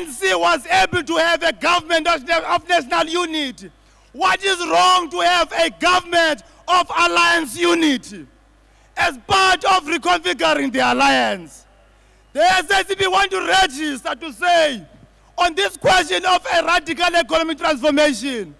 ANC was able to have a government of national unity. What is wrong to have a government of alliance unity as part of reconfiguring the alliance? The SACP want to register to say, on this question of a radical economic transformation,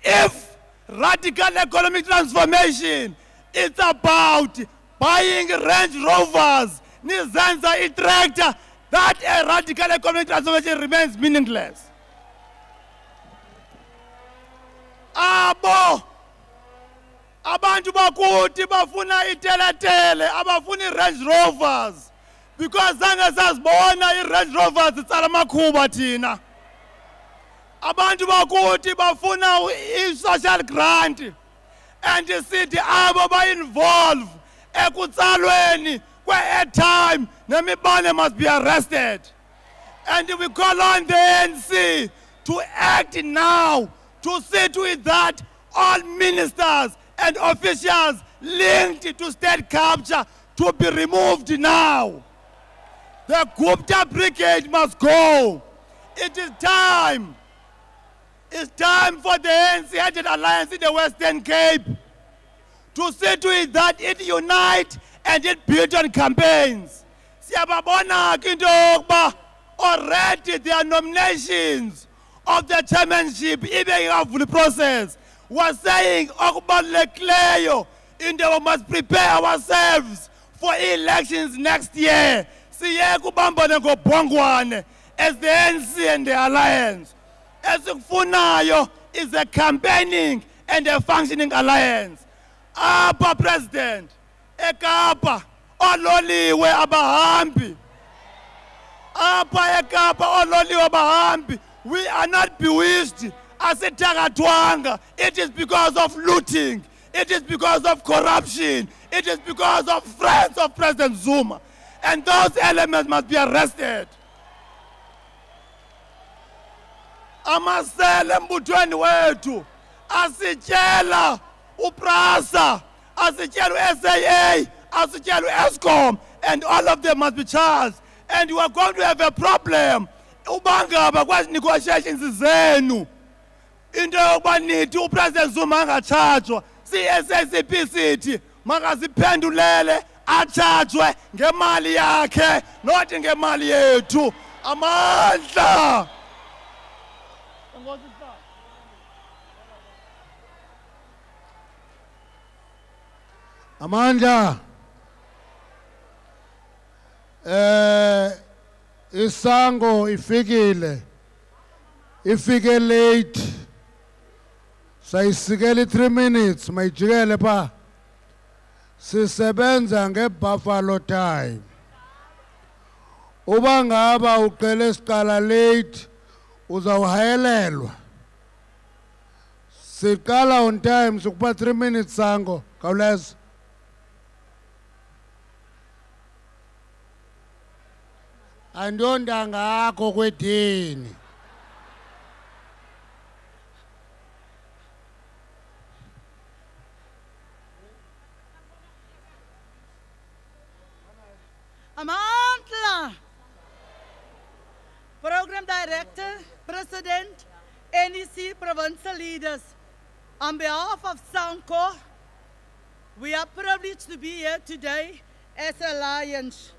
if radical economic transformation is about buying Range Rovers, Nizanza, a tractor, that a radical economic transformation remains meaningless. Abantu bakuthi bafuna iteletele, abafuni Range Rovers, because zange sasibona i-Range Rovers itsala amakhuba thina. Abantu bakuthi bafuna i-social grant, and sithi abo ba-involve ekutsalweni kwe-airtime, nemibane must be arrested. And we call on the ANC to act now, to see to it that all ministers and officials linked to state capture to be removed now. The Gupta Brigade must go. It is time. It's time for the ANC-headed alliance in the Western Cape to see to it that it unites and it builds on campaigns. Siyababona into yokuba already there are nominations of the chairmanship, even of the process. We're saying okubalulekileyo into we must prepare ourselves for elections next year. Siye kubambane ngobhongwane as the ANC and the alliance. Esikufunayo is a campaigning and a functioning alliance. Apa President, eKapa ololiwe abahambi. Apa eKapa ololiwe abahambi. We are not bewitched. Asithakathwanga. It is because of looting. It is because of corruption. It is because of friends of President Zuma. And those elements must be arrested. Amasele embuthweni wethu asitshela uPrasa, asitshela uSAA, asitshela uEskom, and all of them must be charged. And you are going to have a problem. Ubangaba kwazi negotiations zenu. Into yokuba nithi uPresident Zuma angachargwa, si-SACP sithi makaziphendulele achargwe ngemali yakhe, not ngemali yethu. Amandla. Amandla, isango ifike late, sayisikele 3 minutes, mayijikele pa, sisebenza ngebuffalo time. Uba ngaba uqele siqala late, uzawuhayelelwa. Siqala on time, sikupa 3 minutes sango, khawuleza. Andondanga akho kwethini. Amandla, Program Director, President, NEC Provincial Leaders, on behalf of SANCO, we are privileged to be here today as an alliance.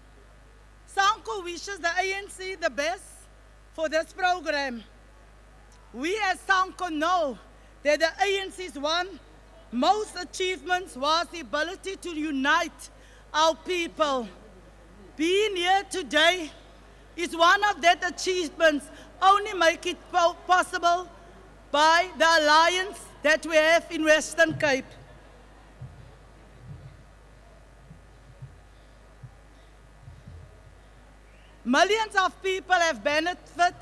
SANCO wishes the ANC the best for this program. We as SANCO know that the ANC's one most achievements was the ability to unite our people. Being here today is one of that achievements, only make it possible by the alliance that we have in Western Cape. Millions of people have benefited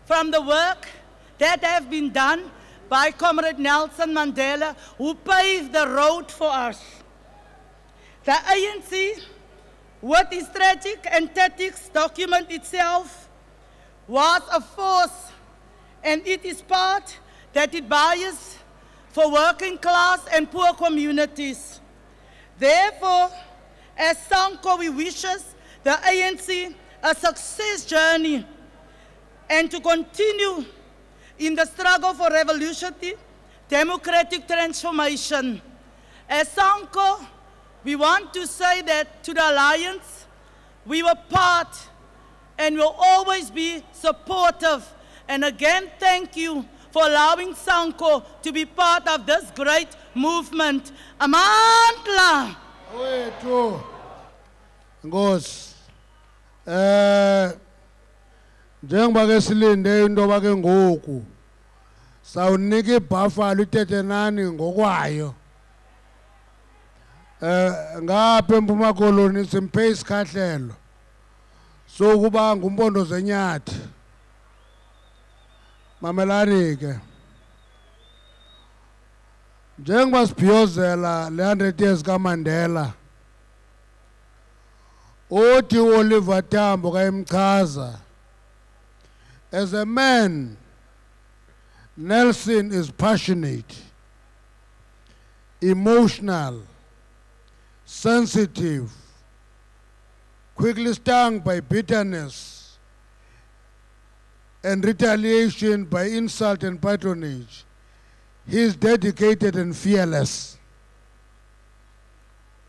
from the work that have been done by Comrade Nelson Mandela, who paved the road for us. The ANC, with its strategic and tactics document itself, was a force, and it is part that it bias for working class and poor communities. Therefore, as SANCO, we wishes the ANC a success journey and to continue in the struggle for revolutionary democratic transformation. As SANCO, we want to say that to the Alliance, we were part and will always be supportive. And again, thank you for allowing SANCO to be part of this great movement. Amandla! Wethu Nkosi njengoba ke silinde into bake ngoku sawunika iBuffalo itetenani ngokwayo ngapha eMpuma Koloni simphe isikhahlelo sokuba ngumpondo zenyathi mamelani ke njengoba sibhiyozela le 100 years kaMandela uthi Oliver Tambo kayemchaza as a man Nelson is passionate, emotional, sensitive, quickly stung by bitterness and retaliation by insult and patronage. He is dedicated and fearless.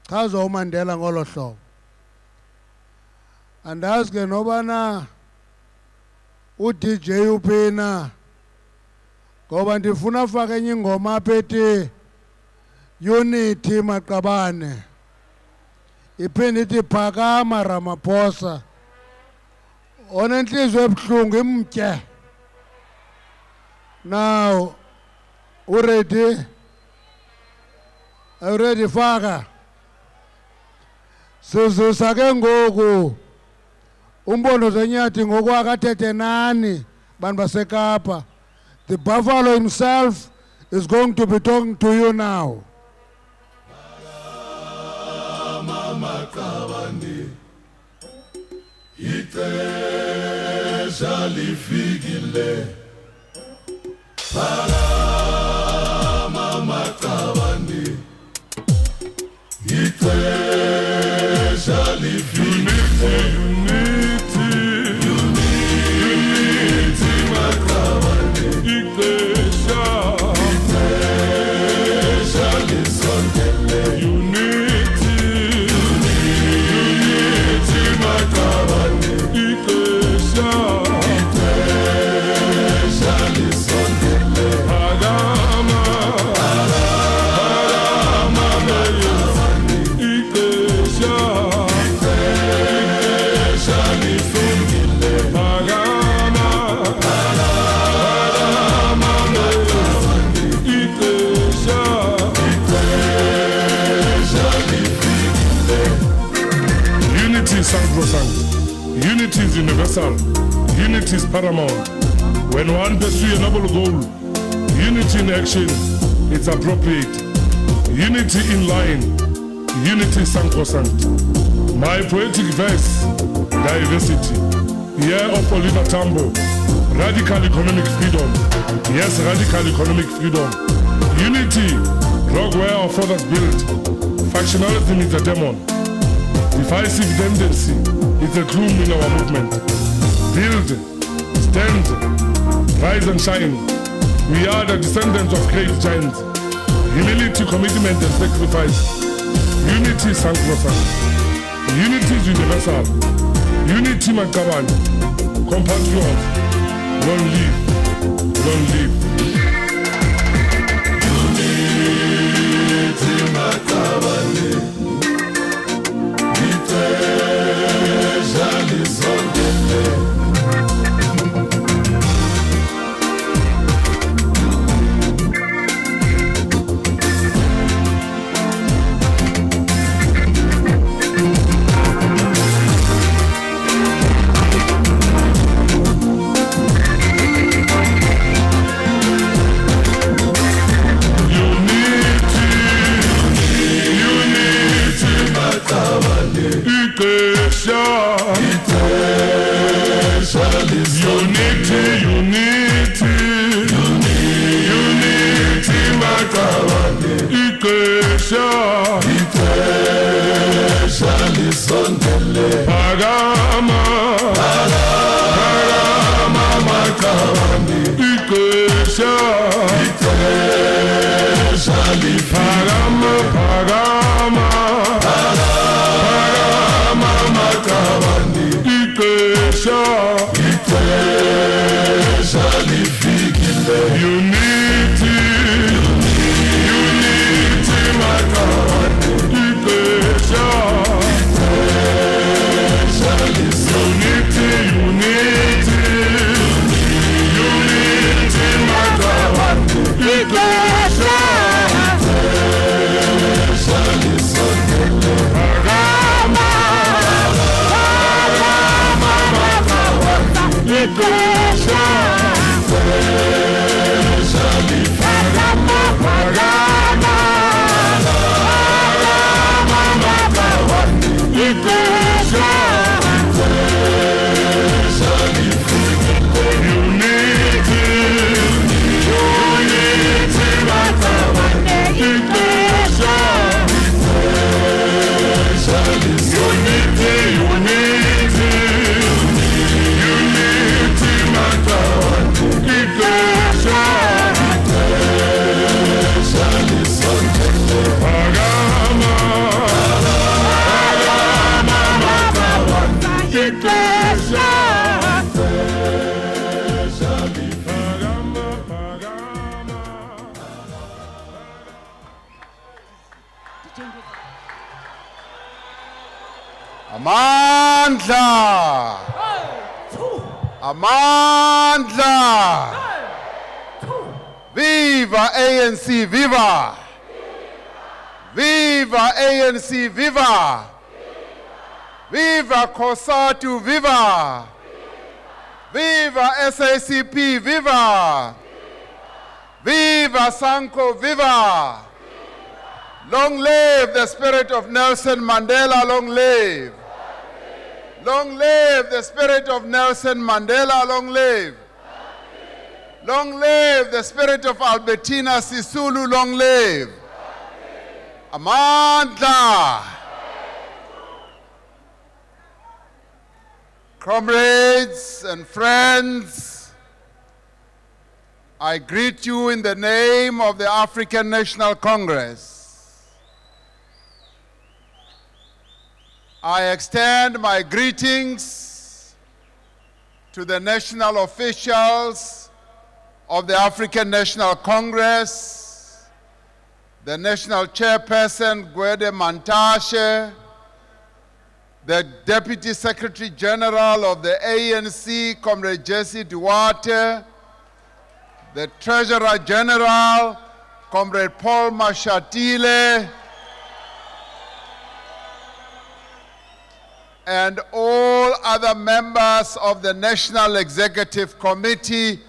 Chaza uMandela ngolo hlobo. Andazi ke nobana uDJ uphina ngoba ndifuna afake enye ingoma apha ethi Unity Maqabane iphinde ithi phakama Ramaphosa onenhliziyo ebuhlungu imtye. Now ready? Are you ready, faka? Sizisa ke ngoku umbono zenyathi ngokwakathethe nani bantu baseKapa. The Buffalo himself is going to be talking to you now. Unity is universal. Unity is paramount. When one pursues a noble goal, unity in action is appropriate. Unity in line, unity sacrosanct. My poetic verse, diversity. Year of Oliver Tambo, radical economic freedom. Yes, radical economic freedom. Unity, rock where our fathers built. Factionalism is a demon. Divisive tendency is a gloom in our movement. Build, stand, rise and shine. We are the descendants of great giants. Humility, commitment and sacrifice. Unity is sacrosanct. Unity is universal. Unity Maqabane. Compatriots, long live, long live. Unity Maqabane. Pagama, pagama, Ixesha phakama phakama ixesha lifikile unity makabani ixesha Amandla! Amandla! Viva ANC, viva! Viva ANC, viva! Viva COSATU, viva! Viva SACP, viva! Viva SANCO, viva! Long live the spirit of Nelson Mandela, long live! Long live the spirit of Nelson Mandela, long live! Long live the spirit of Albertina Sisulu, long live! Amandla! Comrades and friends, I greet you in the name of the African National Congress. I extend my greetings to the national officials of the African National Congress, the National Chairperson, Gwede Mantashe, the Deputy Secretary General of the ANC, Comrade Jesse Duarte, the Treasurer General, Comrade Paul Mashatile, and all other members of the National Executive Committee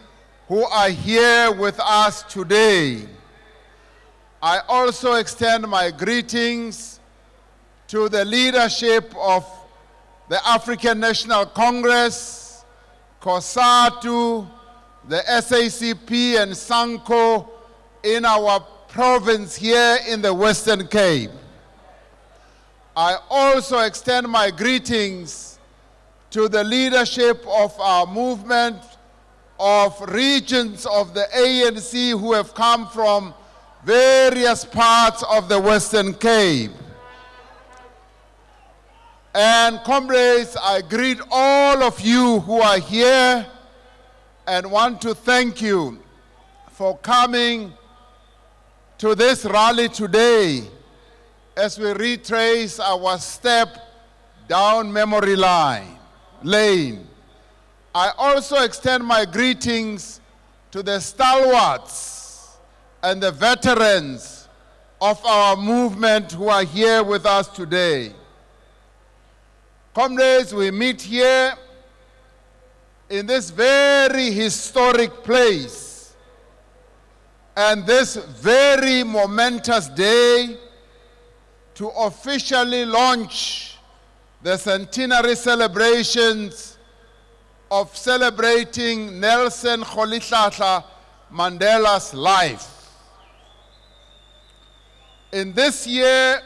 who are here with us today. I also extend my greetings to the leadership of the African National Congress, COSATU, the SACP and SANCO in our province here in the Western Cape. I also extend my greetings to the leadership of our movement of regions of the ANC who have come from various parts of the Western Cape. And comrades, I greet all of you who are here and want to thank you for coming to this rally today as we retrace our step down memory lane. I also extend my greetings to the stalwarts and the veterans of our movement who are here with us today. Comrades, we meet here in this very historic place and this very momentous day to officially launch the centenary celebrations of celebrating Nelson Rolihlahla Mandela's life. In this year,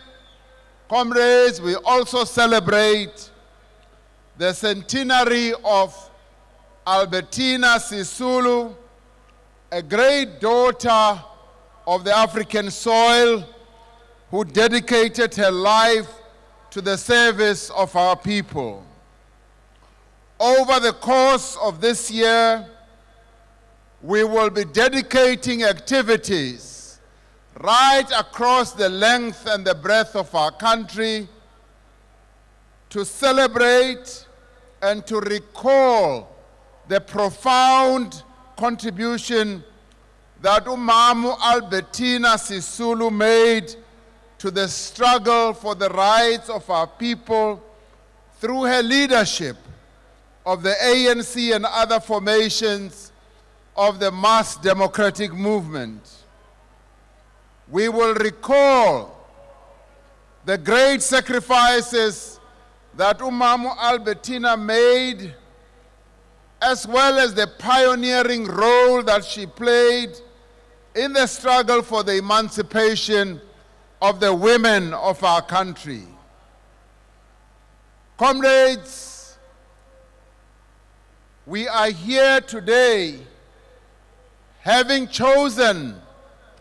comrades, we also celebrate the centenary of Albertina Sisulu, a great daughter of the African soil who dedicated her life to the service of our people. Over the course of this year, we will be dedicating activities right across the length and the breadth of our country to celebrate and to recall the profound contribution that Umamu Albertina Sisulu made to the struggle for the rights of our people through her leadership of the ANC and other formations of the mass democratic movement. We will recall the great sacrifices that Umamu Albertina made, as well as the pioneering role that she played in the struggle for the emancipation of the women of our country. Comrades, we are here today having chosen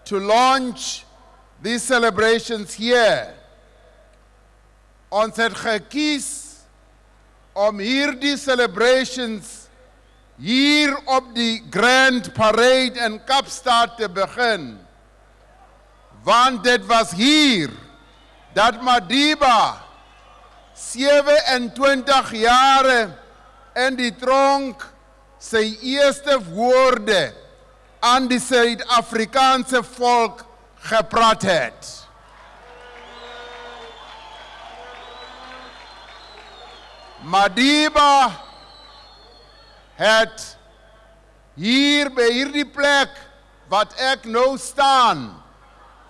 to launch these celebrations here on Kies om hierdie celebrations hier op die Grand Parade in Kaapstad te begin. Want dit was hier dat Madiba 27 jare in die tronk sy eerste woorde aan die Suid-Afrikaanse volk gepraat het. Madiba het hier by hierdie plek wat ek nou staan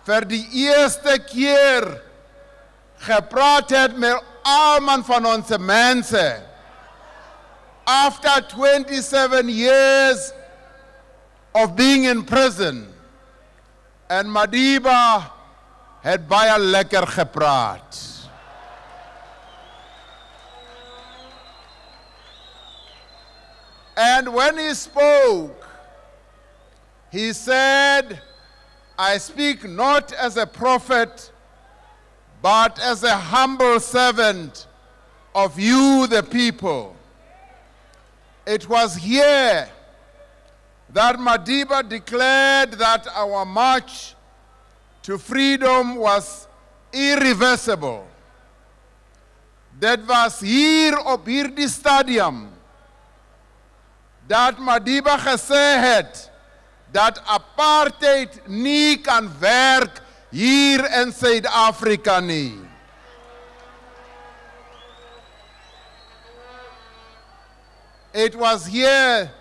vir die eerste keer gepraat het met almal van ons mense. After 27 years of being in prison, and Madiba het baie lekker gepraat. And when he spoke, he said, I speak not as a prophet, but as a humble servant of you, the people. It was here that Madiba declared that our march to freedom was irreversible. Dit was hier op hierdie stadium dat Madiba gesê het dat apartheid nie kan werk hier in Suid-Afrika nie. It was here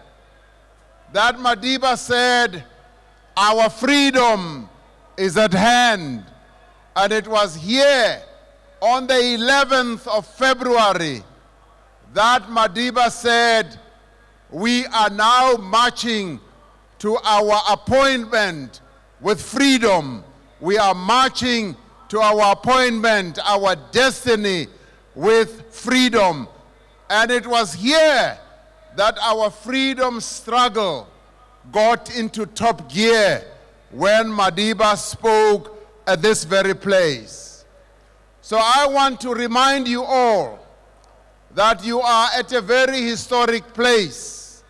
that Madiba said, our freedom is at hand. And it was here on the 11th of February that Madiba said, we are now marching to our appointment with freedom. We are marching to our appointment, our destiny with freedom. And it was here that our freedom struggle got into top gear when Madiba spoke at this very place. So I want to remind you all that you are at a very historic place.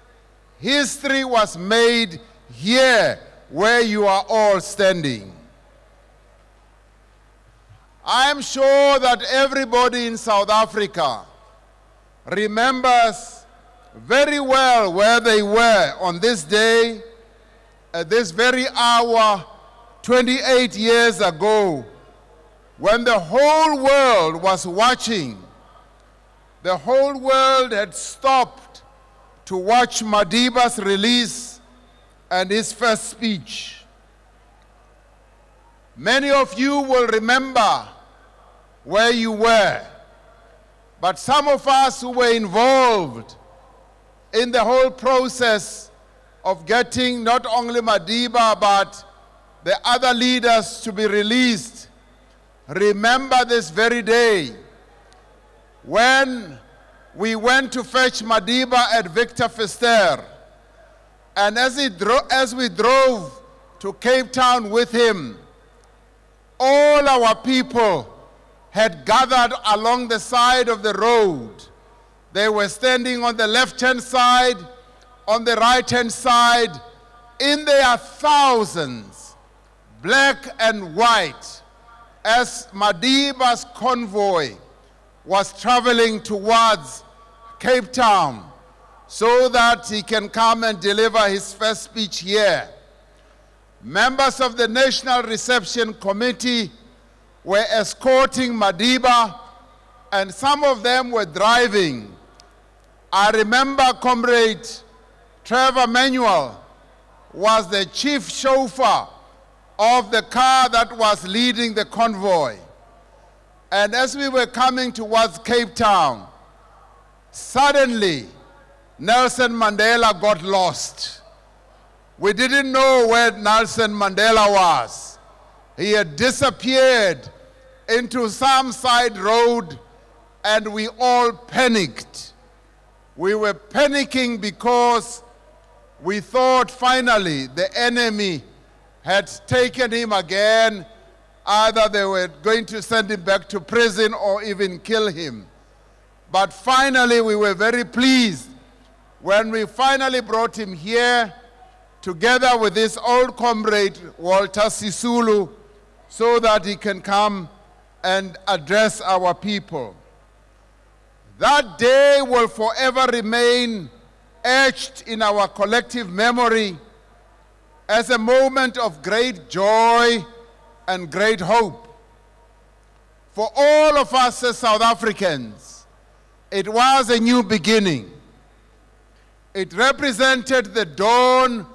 History was made here where you are all standing. I am sure that everybody in South Africa remembers very well where they were on this day, at this very hour, 28 years ago, when the whole world was watching. The whole world had stopped to watch Madiba's release and his first speech. Many of you will remember where you were, but some of us who were involved in the whole process of getting not only Madiba but the other leaders to be released, remember this very day when we went to fetch Madiba at Victor Verster. And as we drove to Cape Town with him, all our people had gathered along the side of the road. They were standing on the left-hand side, on the right-hand side, in their thousands, black and white, as Madiba's convoy was traveling towards Cape Town so that he can come and deliver his first speech here. Members of the National Reception Committee were escorting Madiba, and some of them were driving. I remember Comrade Trevor Manuel was the chief chauffeur of the car that was leading the convoy. And as we were coming towards Cape Town, suddenly Nelson Mandela got lost. We didn't know where Nelson Mandela was. He had disappeared into some side road, and we all panicked. We were panicking because we thought finally the enemy had taken him again. Either they were going to send him back to prison or even kill him. But finally we were very pleased when we finally brought him here together with his old comrade Walter Sisulu so that he can come and address our people. That day will forever remain etched in our collective memory as a moment of great joy and great hope. For all of us as South Africans, it was a new beginning. It represented the dawn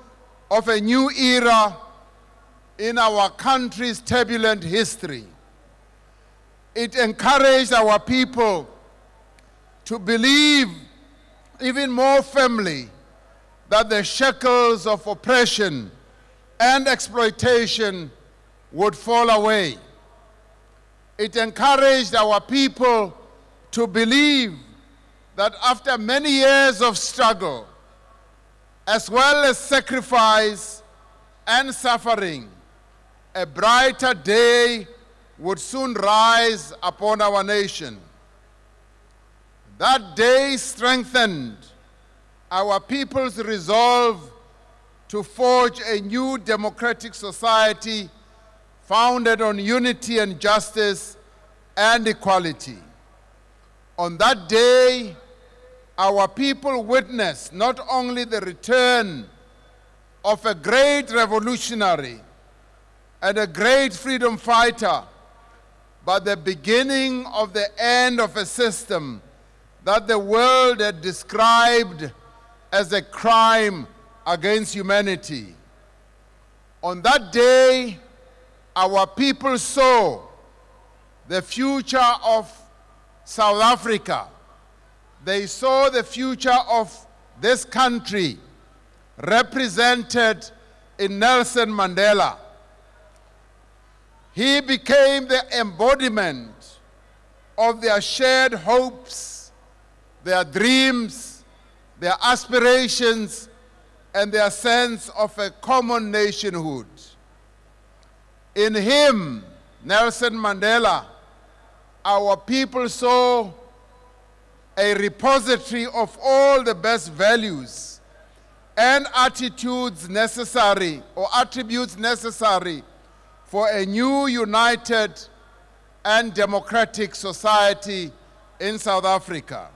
of a new era in our country's turbulent history. It encouraged our people to believe even more firmly that the shackles of oppression and exploitation would fall away. It encouraged our people to believe that after many years of struggle, as well as sacrifice and suffering, a brighter day would soon rise upon our nation. That day strengthened our people's resolve to forge a new democratic society founded on unity and justice and equality. On that day, our people witnessed not only the return of a great revolutionary and a great freedom fighter, but the beginning of the end of a system that the world had described as a crime against humanity. On that day, our people saw the future of South Africa. They saw the future of this country represented in Nelson Mandela. He became the embodiment of their shared hopes, their dreams, their aspirations, and their sense of a common nationhood. In him, Nelson Mandela, our people saw a repository of all the best values and attitudes necessary, or attributes necessary, for a new, united, and democratic society in South Africa.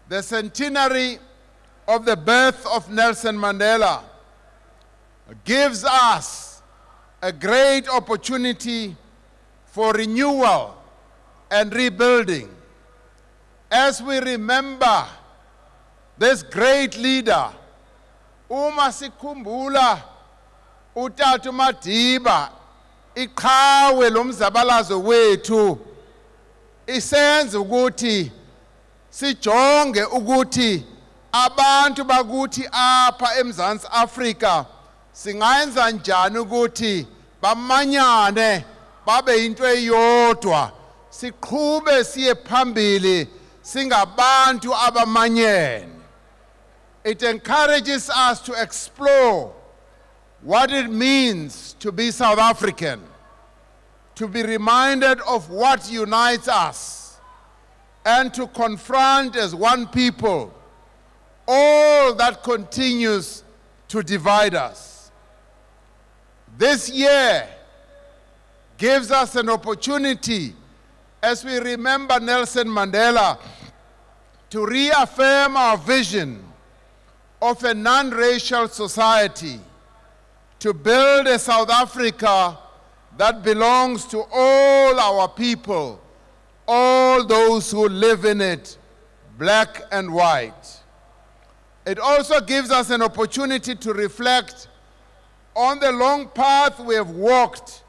The centenary of the birth of Nelson Mandela gives us a great opportunity for renewal and rebuilding. As we remember this great leader, uma sikhumbula uTata Madiba, iqhawe lomzabalazo wethu, isenza ukuthi sijonge ukuthi abantu bakuthi apha eMzantsi Afrika singayenza njani ukuthi bamanyane babe into eyodwa, siqhube siye phambili, singabantu abamanyene. It encourages us to explore what it means to be South African, to be reminded of what unites us, and to confront as one people all that continues to divide us. This year gives us an opportunity, as we remember Nelson Mandela, to reaffirm our vision of a non-racial society, to build a South Africa that belongs to all our people, all those who live in it, black and white. It also gives us an opportunity to reflect on the long path we have walked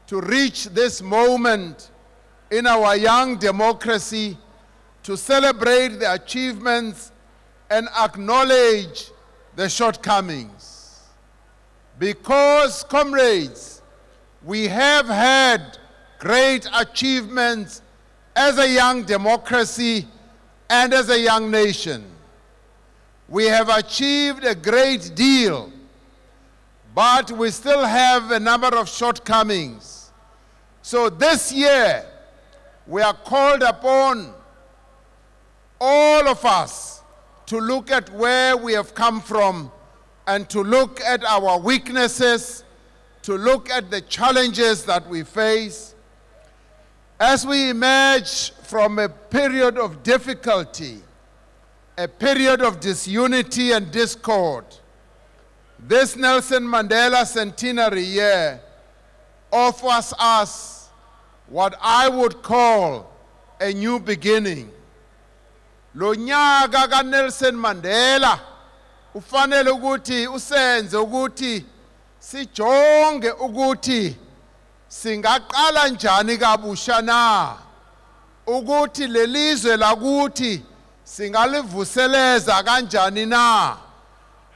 to reach this moment in our young democracy, to celebrate the achievements and acknowledge the shortcomings. Because, comrades, we have had great achievements as a young democracy and as a young nation. We have achieved a great deal, but we still have a number of shortcomings. So this year, we are called upon, all of us, to look at where we have come from and to look at our weaknesses, to look at the challenges that we face. As we emerge from a period of difficulty, a period of disunity and discord, this Nelson Mandela Centenary year offers us what I would call a new beginning. Lo nyaka ka Nelson Mandela ufanele ukuthi usenze ukuthi sijonge ukuthi singaqala njani kabusha na, ukuthi lelizwe lakuthi singalivuseleza kanjani na.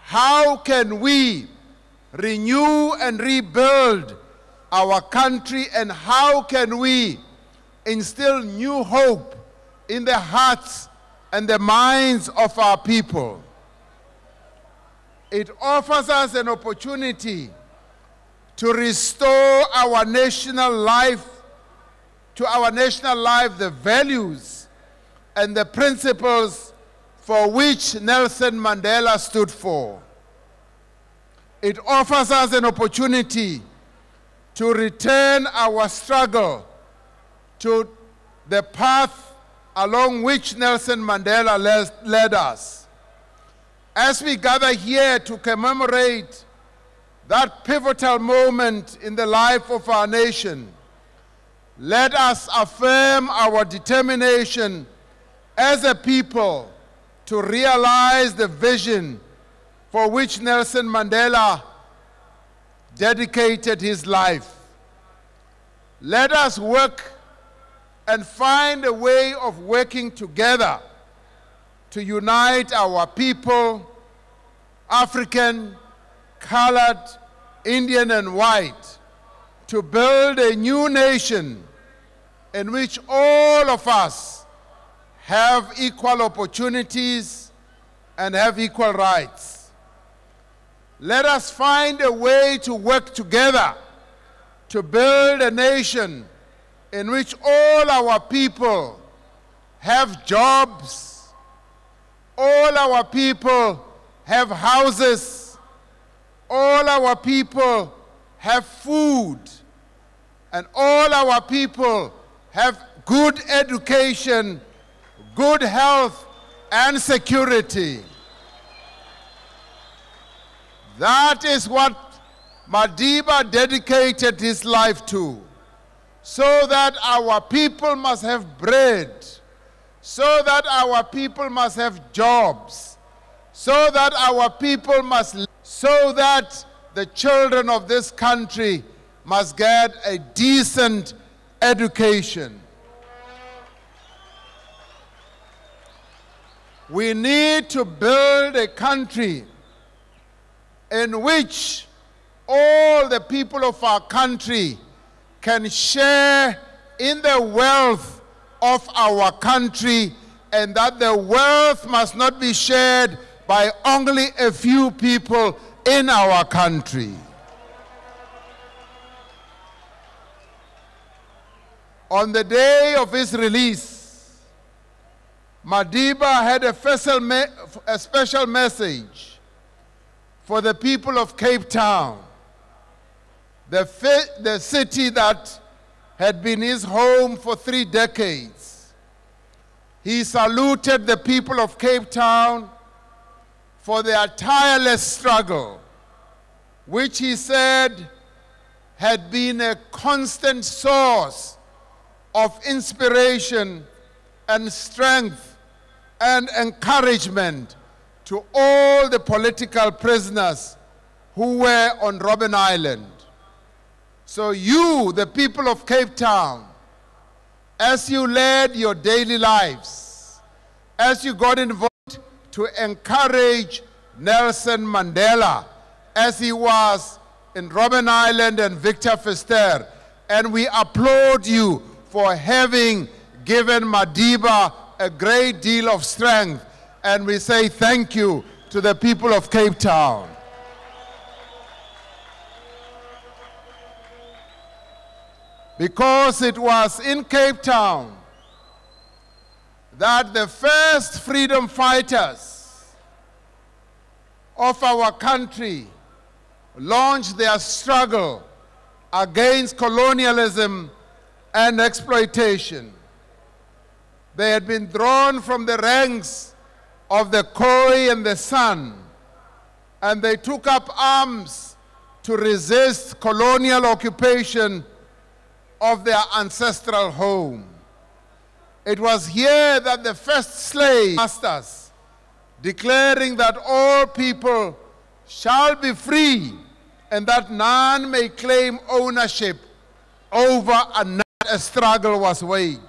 How can we renew and rebuild our country, and how can we instill new hope in the hearts and the minds of our people? It offers us an opportunity to restore our national life, the values and the principles for which Nelson Mandela stood for. It offers us an opportunity to return our struggle to the path along which Nelson Mandela led us. As we gather here to commemorate that pivotal moment in the life of our nation, let us affirm our determination as a people to realize the vision for which Nelson Mandela dedicated his life. Let us work and find a way of working together to unite our people, African, colored, Indian and white, to build a new nation in which all of us have equal opportunities and have equal rights. Let us find a way to work together to build a nation in which all our people have jobs, all our people have houses, all our people have food, and all our people have good education, good health, and security. That is what Madiba dedicated his life to, so that our people must have bread, so that our people must have jobs, so that our people must, so that the children of this country must get a decent education. We need to build a country in which all the people of our country can share in the wealth of our country and that the wealth must not be shared by only a few people in our country. On the day of his release, Madiba had a special message for the people of Cape Town, the city that had been his home for 3 decades. He saluted the people of Cape Town for their tireless struggle, which he said had been a constant source of inspiration and strength and encouragement to all the political prisoners who were on Robben Island. So you, the people of Cape Town, as you led your daily lives, as you got involved to encourage Nelson Mandela as he was in Robben Island and Victor Verster, and we applaud you for having given Madiba a great deal of strength, and we say thank you to the people of Cape Town. Because it was in Cape Town that the first freedom fighters of our country launched their struggle against colonialism and exploitation. They had been drawn from the ranks of the Khoi and the San, and they took up arms to resist colonial occupation of their ancestral home. It was here that the first slave masters, declaring that all people shall be free and that none may claim ownership over another, a struggle was waged.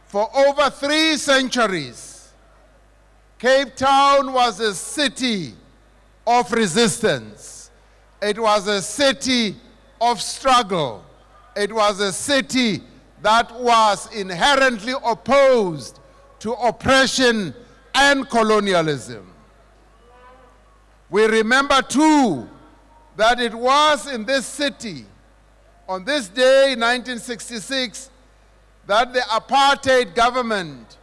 For over 3 centuries, Cape Town was a city of resistance. It was a city of struggle. It was a city that was inherently opposed to oppression and colonialism. We remember too that it was in this city, on this day, 1966, that the apartheid government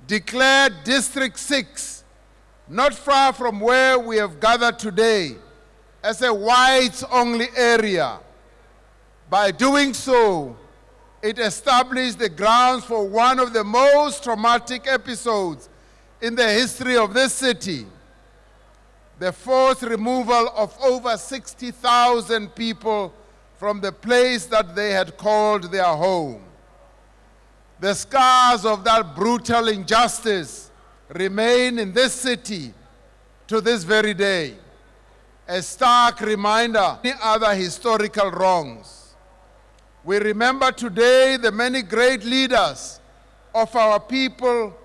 declared District 6, not far from where we have gathered today, as a whites-only area. By doing so, it established the grounds for one of the most traumatic episodes in the history of this city, the forced removal of over 60,000 people from the place that they had called their home. The scars of that brutal injustice remain in this city to this very day, a stark reminder of many other historical wrongs. We remember today the many great leaders of our people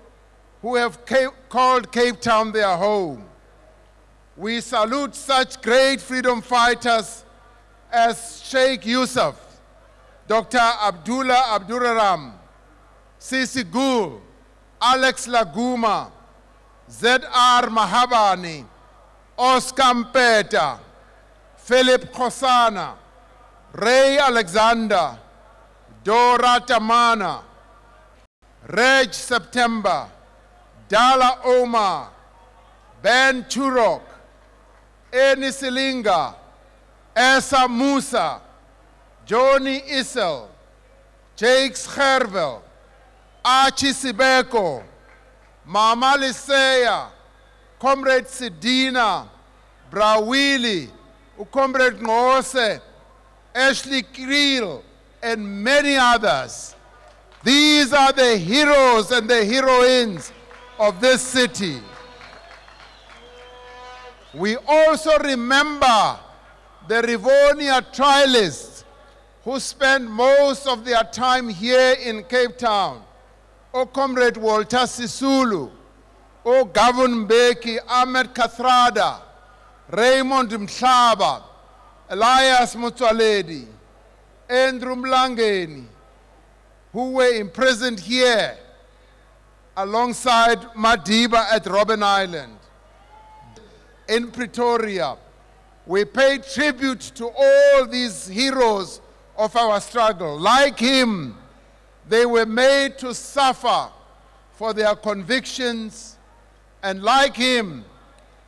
who have called Cape Town their home. We salute such great freedom fighters as Sheikh Yusuf, Dr. Abdullah Abduraram, Sisi Gul, Alex Laguma, Z.R. Mahabani, Oscar Mpeta, Philip Khosana, Ray Alexander, Dora Tamana, Reg September, Dala Omar, Ben Churok, Eni Silinga, Esa Musa, Johnny Issel, Jakes Gervel, Archie Sibeko, Mama Liseya, Comrade Sidina, Brawili, Comrade Ngose, Ashley Creel, and many others. These are the heroes and the heroines of this city. We also remember the Rivonia trialists who spent most of their time here in Cape Town. O Comrade Walter Sisulu, O Gavin Mbeki, Ahmed Kathrada, Raymond Mhlaba, Elias Mutwaledi, Andrew Mlangeni, who were imprisoned here alongside Madiba at Robben Island. In Pretoria, we pay tribute to all these heroes of our struggle. Like him, they were made to suffer for their convictions, and like him,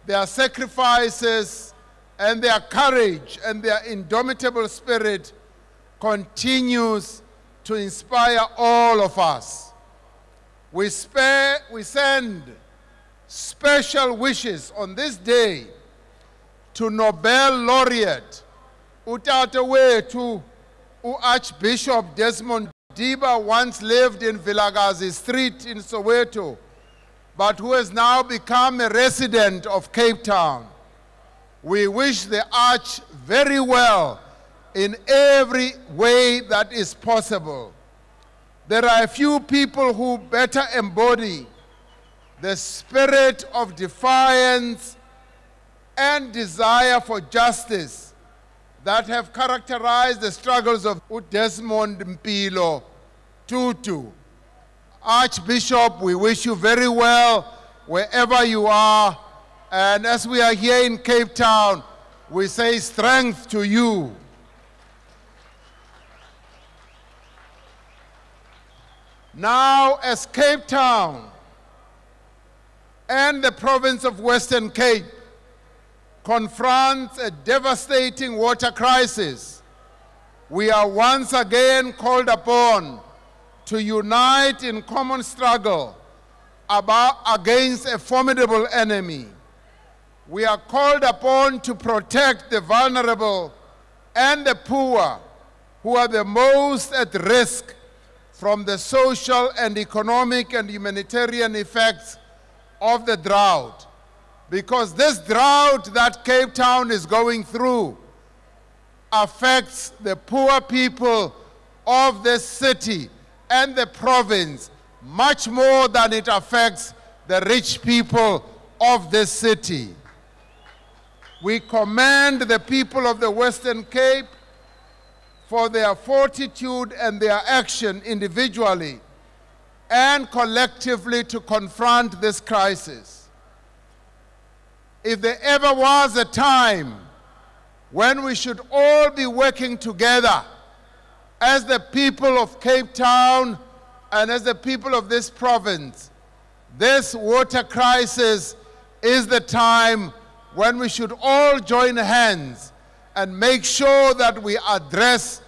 their sacrifices and their courage and their indomitable spirit continues to inspire all of us. We send special wishes on this day to Nobel laureate Utate wethu Archbishop Desmond Diba, once lived in Vilakazi Street in Soweto, but who has now become a resident of Cape Town. We wish the Arch very well in every way that is possible. There are a few people who better embody the spirit of defiance and desire for justice that have characterized the struggles of Desmond Mpilo Tutu. Archbishop, we wish you very well wherever you are. And as we are here in Cape Town, we say strength to you. Now, as Cape Town and the province of Western Cape confronts a devastating water crisis, we are once again called upon to unite in common struggle against a formidable enemy. We are called upon to protect the vulnerable and the poor, who are the most at risk from the social and economic and humanitarian effects of the drought. Because this drought that Cape Town is going through affects the poor people of this city and the province much more than it affects the rich people of this city. We commend the people of the Western Cape for their fortitude and their action individually and collectively to confront this crisis. If there ever was a time when we should all be working together as the people of Cape Town and as the people of this province, this water crisis is the time when we should all join hands and make sure that we address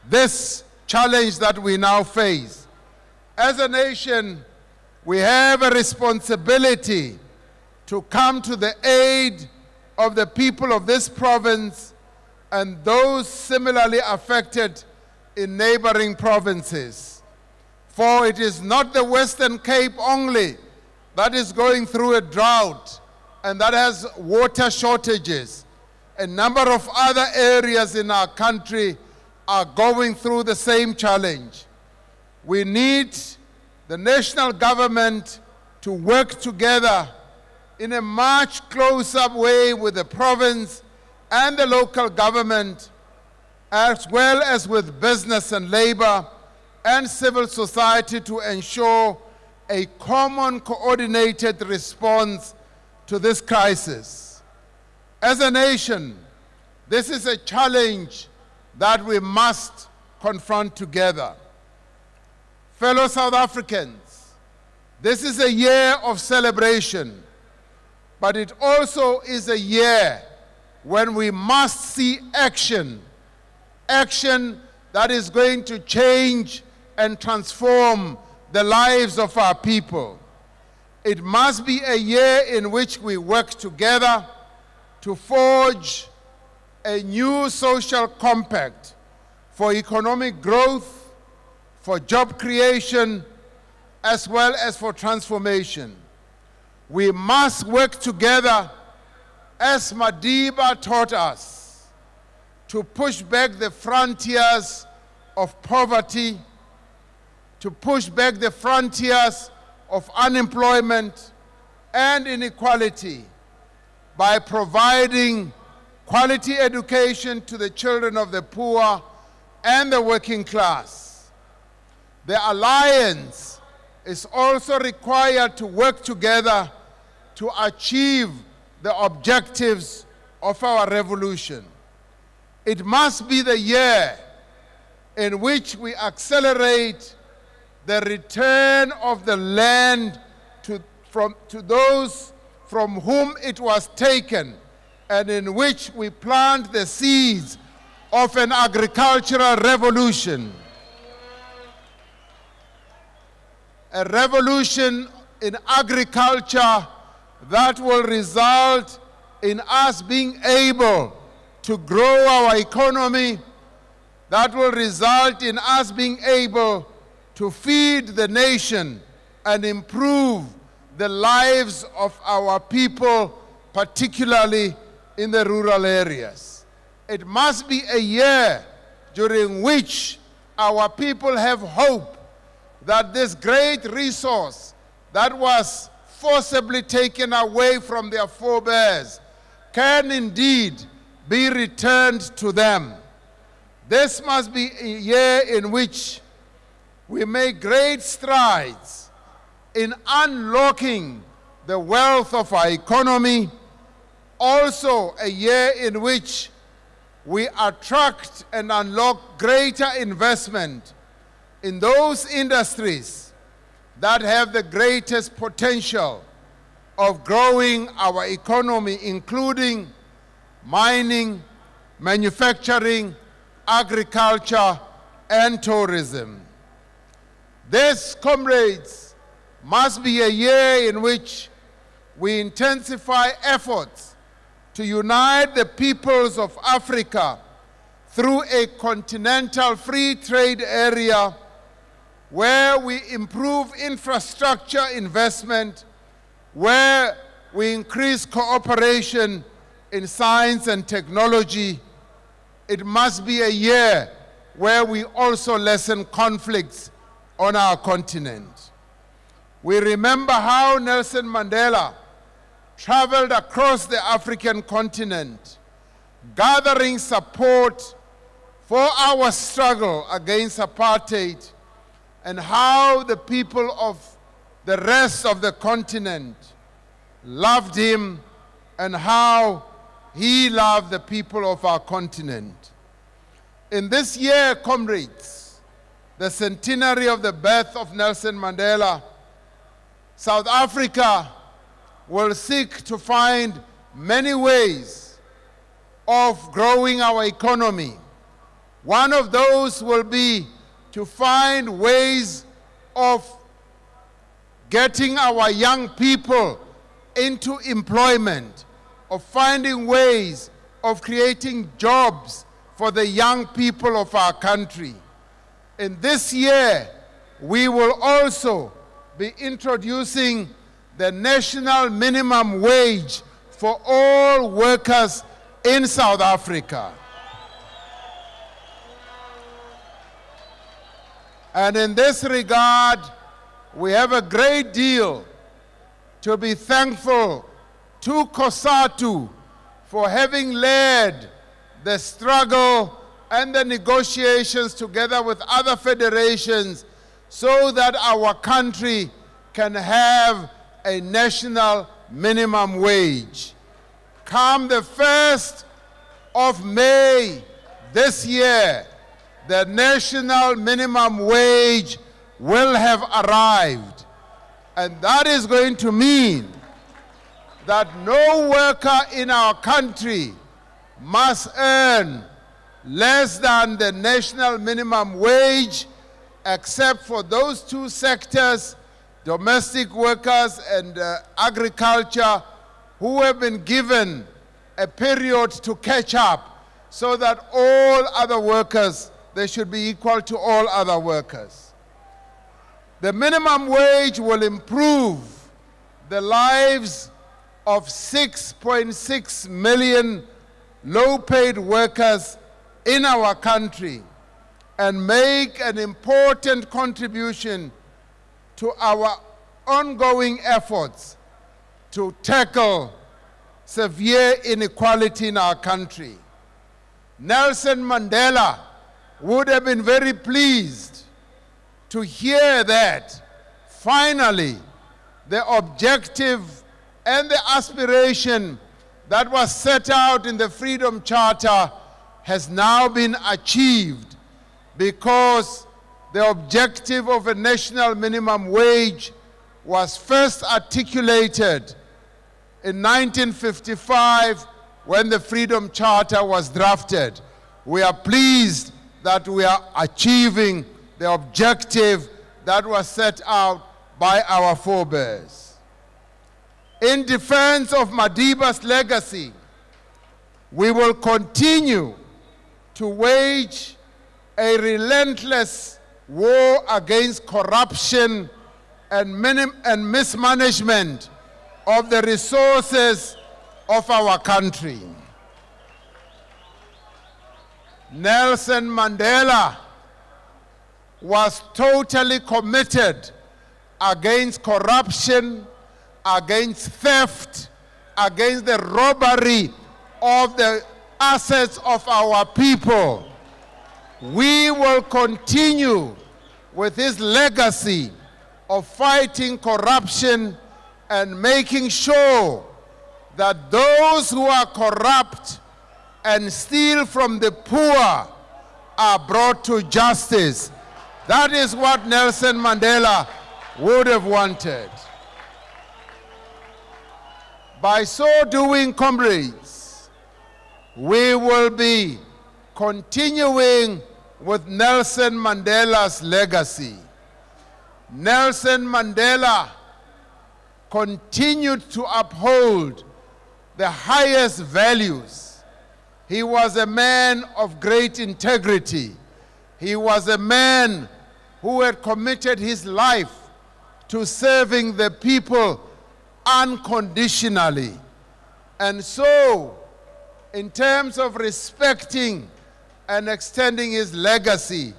this challenge that we now face. As a nation, we have a responsibility to come to the aid of the people of this province and those similarly affected in neighboring provinces. For it is not the Western Cape only that is going through a drought and that has water shortages. A number of other areas in our country are going through the same challenge. We need the national government to work together in a much closer way with the province and the local government, as well as with business and labor and civil society, to ensure a common coordinated response to this crisis. As a nation, this is a challenge that we must confront together. Fellow South Africans, this is a year of celebration, but it also is a year when we must see action, action that is going to change and transform the lives of our people. It must be a year in which we work together to forge a new social compact for economic growth, for job creation, as well as for transformation. We must work together, as Madiba taught us, to push back the frontiers of poverty, to push back the frontiers of unemployment and inequality by providing quality education to the children of the poor and the working class. The alliance is also required to work together to achieve the objectives of our revolution. It must be the year in which we accelerate the return of the land to those from whom it was taken, and in which we plant the seeds of an agricultural revolution. A revolution in agriculture that will result in us being able to grow our economy, that will result in us being able to feed the nation and improve the lives of our people, particularly in the rural areas. It must be a year during which our people have hope that this great resource that was forcibly taken away from their forebears can indeed be returned to them. This must be a year in which we make great strides in unlocking the wealth of our economy, also a year in which we attract and unlock greater investment in those industries that have the greatest potential of growing our economy, including mining, manufacturing, agriculture, and tourism. This, comrades, must be a year in which we intensify efforts to unite the peoples of Africa through a continental free trade area where we improve infrastructure investment, where we increase cooperation in science and technology. It must be a year where we also lessen conflicts on our continent. We remember how Nelson Mandela traveled across the African continent, gathering support for our struggle against apartheid, and how the people of the rest of the continent loved him, and how he loved the people of our continent. In this year, comrades, the centenary of the birth of Nelson Mandela, South Africa will seek to find many ways of growing our economy. One of those will be to find ways of getting our young people into employment, of finding ways of creating jobs for the young people of our country. In this year, we will also be introducing the national minimum wage for all workers in South Africa. And in this regard, we have a great deal to be thankful to COSATU for having led the struggle and the negotiations together with other federations so that our country can have a national minimum wage. Come the 1st of May this year, the national minimum wage will have arrived. And that is going to mean that no worker in our country must earn less than the national minimum wage, except for those two sectors, domestic workers and agriculture, who have been given a period to catch up so that all other workers, they should be equal to all other workers. The minimum wage will improve the lives of 6.6 million low-paid workers in our country and make an important contribution to our ongoing efforts to tackle severe inequality in our country. Nelson Mandela would have been very pleased to hear that finally, the objective and the aspiration that was set out in the Freedom Charter has now been achieved, because the objective of a national minimum wage was first articulated in 1955 when the Freedom Charter was drafted. We are pleased that we are achieving the objective that was set out by our forebears. In defense of Madiba's legacy, we will continue to wage a relentless war against corruption and mismanagement of the resources of our country. Nelson Mandela was totally committed against corruption, against theft, against the robbery of the assets of our people. We will continue with his legacy of fighting corruption and making sure that those who are corrupt and steal from the poor are brought to justice. That is what Nelson Mandela would have wanted. By so doing, comrades, we will be continuing with Nelson Mandela's legacy. Nelson Mandela continued to uphold the highest values. He was a man of great integrity. He was a man who had committed his life to serving the people unconditionally. And so, in terms of respecting and extending his legacy,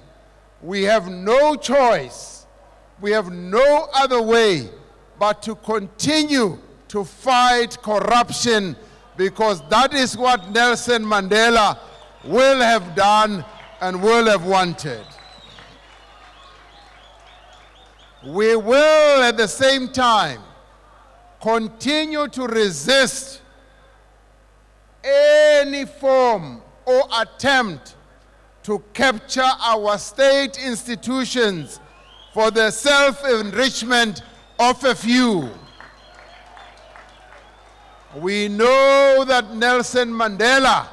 we have no choice, we have no other way but to continue to fight corruption, because that is what Nelson Mandela will have done and will have wanted. We will at the same time continue to resist any form or attempt to capture our state institutions for the self-enrichment of a few. We know that Nelson Mandela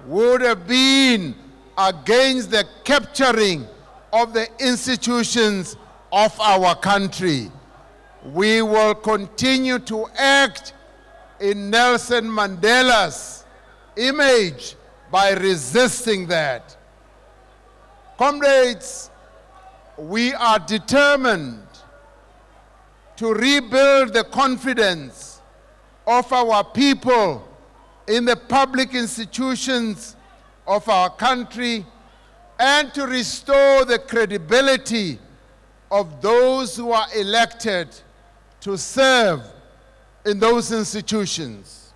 would have been against the capturing of the institutions of our country. We will continue to act in Nelson Mandela's image by resisting that. Comrades, we are determined to rebuild the confidence of our people in the public institutions of our country and to restore the credibility of those who are elected to serve in those institutions.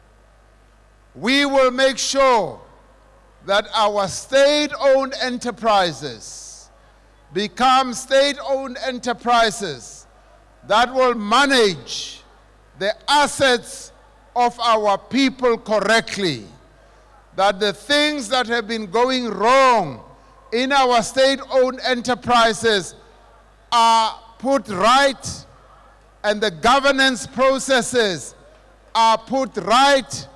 We will make sure that our state-owned enterprises become state-owned enterprises that will manage the assets of our people correctly, that the things that have been going wrong in our state-owned enterprises are put right, and the governance processes are put right,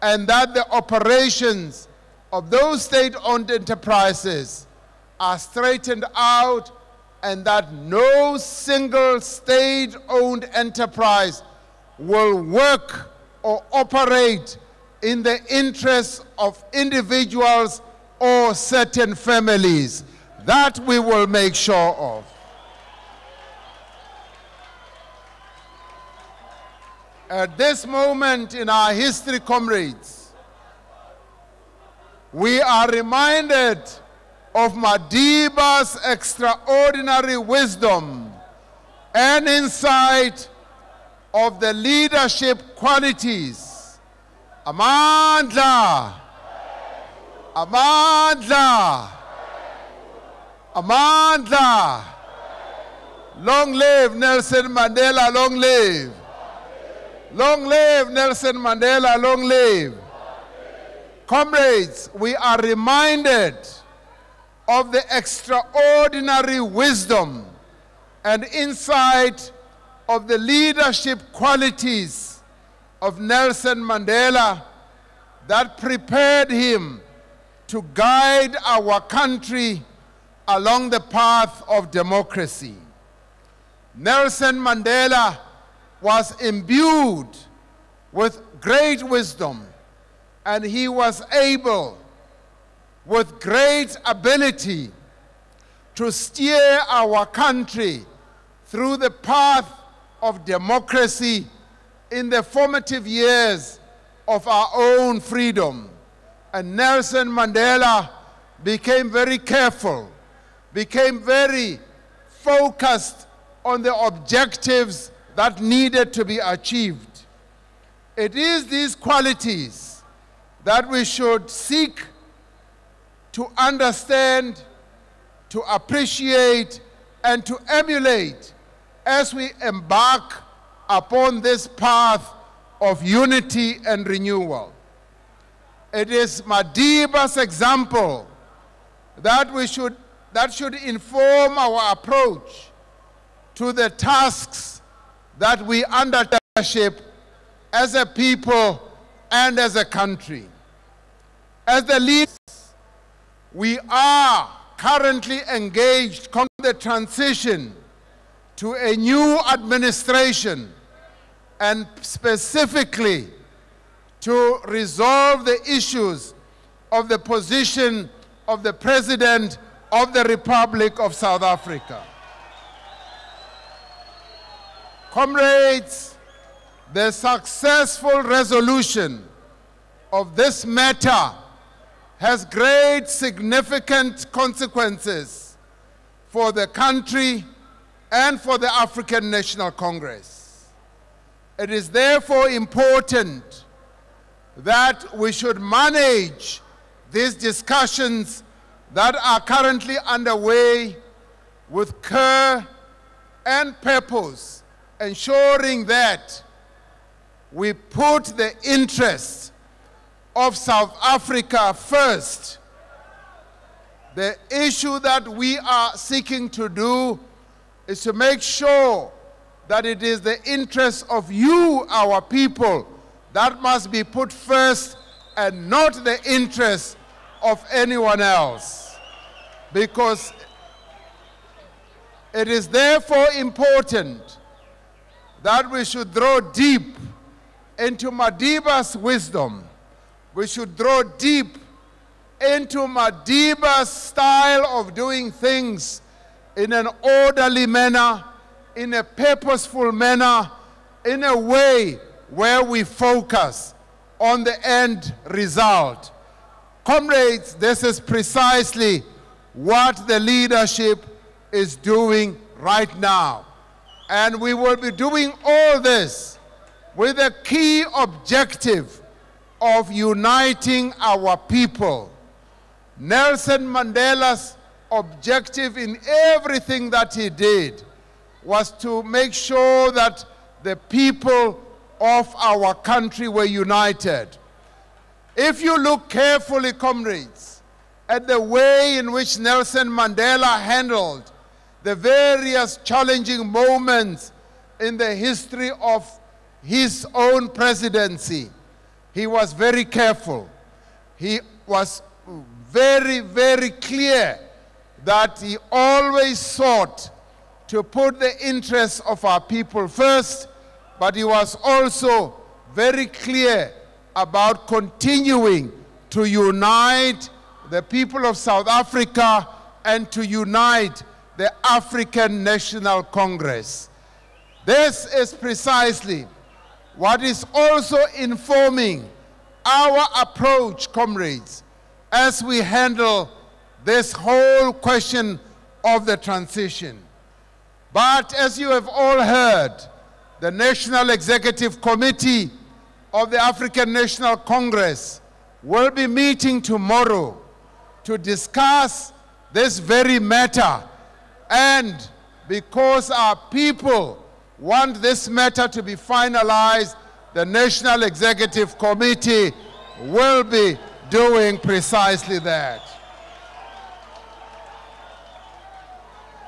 and that the operations of those state-owned enterprises are straightened out, and that no single state-owned enterprise will work or operate in the interests of individuals or certain families. That we will make sure of. At this moment in our history, comrades, we are reminded of Madiba's extraordinary wisdom and insight of the leadership qualities. Amandla, Amandla, Amandla. Long live Nelson Mandela, long live. Long live Nelson Mandela, long live. Comrades, we are reminded of the extraordinary wisdom and insight of the leadership qualities of Nelson Mandela that prepared him to guide our country along the path of democracy. Nelson Mandela was imbued with great wisdom, and he was able, with great ability, to steer our country through the path of democracy in the formative years of our own freedom. And Nelson Mandela became very careful, became very focused on the objectives that needed to be achieved. It is these qualities that we should seek to understand, to appreciate, and to emulate as we embark upon this path of unity and renewal. It is Madiba's example that should inform our approach to the tasks that we undertake as a people and as a country. As the leaders, we are currently engaged in the transition to a new administration, and specifically to resolve the issues of the position of the President of the Republic of South Africa. Comrades, the successful resolution of this matter has great significant consequences for the country and for the African National Congress. It is therefore important that we should manage these discussions that are currently underway with care and purpose, ensuring that we put the interests of South Africa first. The issue that we are seeking to do is to make sure that it is the interests of you, our people, that must be put first and not the interests of anyone else. Because it is therefore important that we should draw deep into Madiba's wisdom. We should draw deep into Madiba's style of doing things in an orderly manner, in a purposeful manner, in a way where we focus on the end result. Comrades, this is precisely what the leadership is doing right now. And we will be doing all this with a key objective of uniting our people. Nelson Mandela's objective in everything that he did was to make sure that the people of our country were united. If you look carefully, comrades, at the way in which Nelson Mandela handled the various challenging moments in the history of his own presidency, he was very careful. He was very, very clear that he always sought to put the interests of our people first, but he was also very clear about continuing to unite the people of South Africa and to unite the African National Congress. This is precisely what is also informing our approach, comrades, as we handle this whole question of the transition. But as you have all heard, the National Executive Committee of the African National Congress will be meeting tomorrow to discuss this very matter and because our people want this matter to be finalized, the National Executive Committee will be doing precisely that.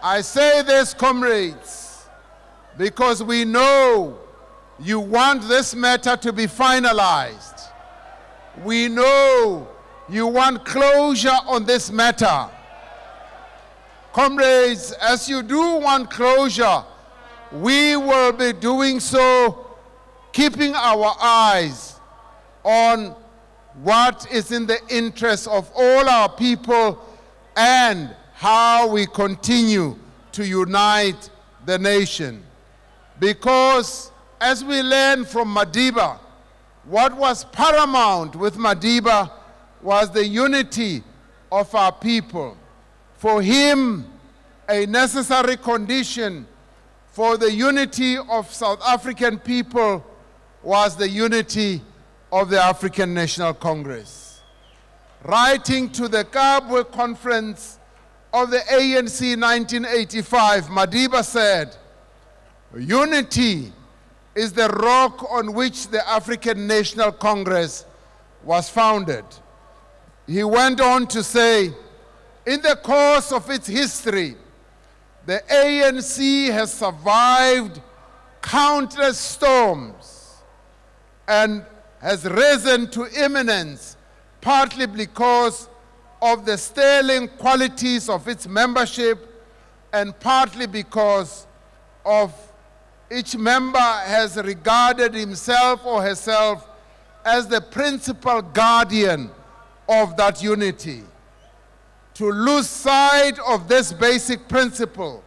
I say this, comrades, because we know you want this matter to be finalized. We know you want closure on this matter. Comrades, as you do want closure, we will be doing so, keeping our eyes on what is in the interest of all our people and how we continue to unite the nation. Because as we learned from Madiba, what was paramount with Madiba was the unity of our people. For him, a necessary condition for the unity of South African people was the unity of the African National Congress. Writing to the Kabwe Conference of the ANC in 1985, Madiba said, "Unity is the rock on which the African National Congress was founded." He went on to say, in the course of its history, the ANC has survived countless storms and has risen to eminence, partly because of the sterling qualities of its membership and partly because of each member has regarded himself or herself as the principal guardian of that unity. To lose sight of this basic principle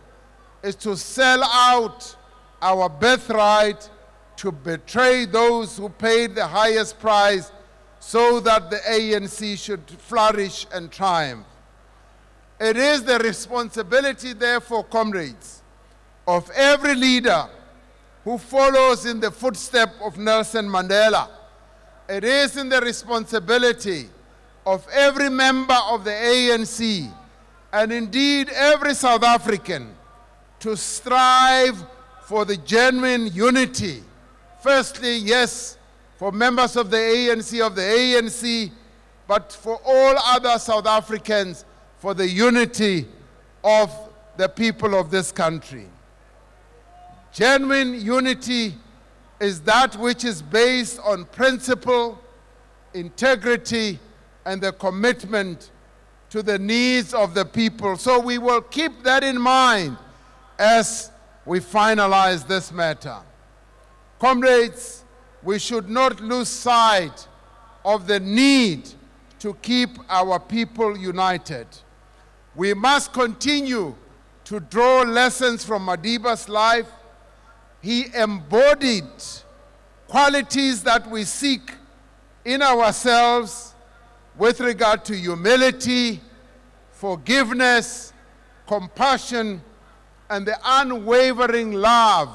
is to sell out our birthright, to betray those who paid the highest price so that the ANC should flourish and triumph. It is the responsibility, therefore, comrades, of every leader who follows in the footsteps of Nelson Mandela. It is in the responsibility of every member of the ANC, and indeed every South African, to strive for the genuine unity. Firstly, yes, for members of the ANC, but for all other South Africans, for the unity of the people of this country. Genuine unity is that which is based on principle, integrity, and the commitment to the needs of the people. So we will keep that in mind as we finalize this matter. Comrades, we should not lose sight of the need to keep our people united. We must continue to draw lessons from Madiba's life. He embodied qualities that we seek in ourselves with regard to humility, forgiveness, compassion, and the unwavering love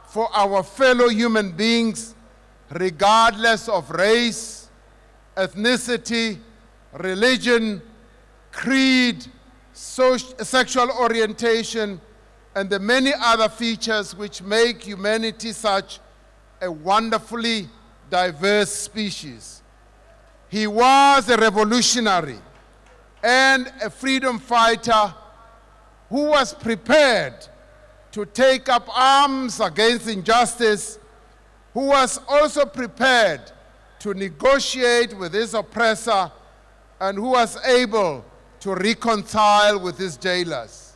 for our fellow human beings, regardless of race, ethnicity, religion, creed, sexual orientation, and the many other features which make humanity such a wonderfully diverse species. He was a revolutionary and a freedom fighter who was prepared to take up arms against injustice, who was also prepared to negotiate with his oppressor, and who was able to reconcile with his jailers.